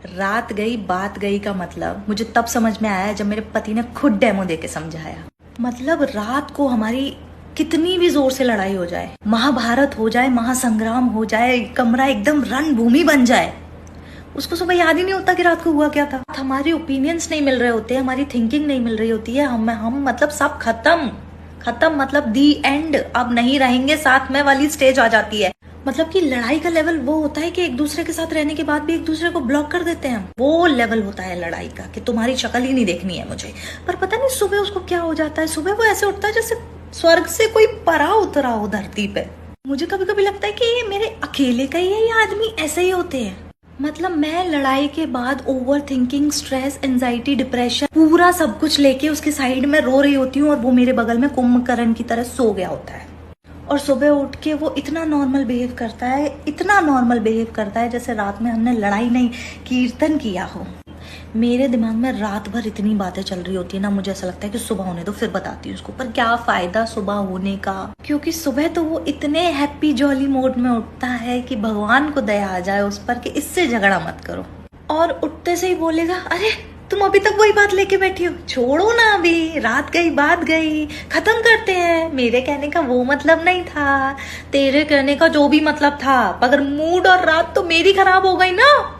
रात गई बात गई का मतलब मुझे तब समझ में आया जब मेरे पति ने खुद डेमो देके समझाया। मतलब रात को हमारी कितनी भी जोर से लड़ाई हो जाए, महाभारत हो जाए, महासंग्राम हो जाए, कमरा एकदम रणभूमि बन जाए, उसको सुबह याद ही नहीं होता कि रात को हुआ क्या था। हमारे ओपिनियंस नहीं मिल रहे होते, हमारी थिंकिंग नहीं मिल रही होती है, हम मतलब सब खत्म खत्म, मतलब दी एंड, अब नहीं रहेंगे साथ में वाली स्टेज आ जाती है। मतलब कि लड़ाई का लेवल वो होता है कि एक दूसरे के साथ रहने के बाद भी एक दूसरे को ब्लॉक कर देते हैं। वो लेवल होता है लड़ाई का कि तुम्हारी शक्ल ही नहीं देखनी है मुझे। पर पता नहीं सुबह उसको क्या हो जाता है, सुबह वो ऐसे उठता है जैसे स्वर्ग से कोई परा उतरा हो धरती पे। मुझे कभी कभी लगता है कि ये मेरे अकेले का ही है, ये आदमी ऐसे ही होते हैं। मतलब मैं लड़ाई के बाद over thinking, stress, anxiety, depression, पूरा सब कुछ लेके उसके साइड में रो रही होती हूँ और वो मेरे बगल में कुंभकर्ण की तरह सो गया होता है। और सुबह उठ के वो इतना नॉर्मल बिहेव करता है, इतना नॉर्मल बिहेव करता है जैसे रात में हमने लड़ाई नहीं, कीर्तन किया हो। मेरे दिमाग में रात भर इतनी बातें चल रही होती है ना, मुझे ऐसा लगता है कि सुबह होने दो फिर बताती हूँ उसको। पर क्या फायदा सुबह होने का, क्योंकि सुबह तो वो इतने हैप्पी जॉली मोड में उठता है कि भगवान को दया आ जाए उस पर कि इससे झगड़ा मत करो। और उठते से ही बोलेगा, अरे तुम अभी तक वही बात लेके बैठी हो, छोड़ो ना, अभी रात गई बात गई, खत्म करते हैं। मेरे कहने का वो मतलब नहीं था, तेरे कहने का जो भी मतलब था, मगर मूड और रात तो मेरी खराब हो गई ना।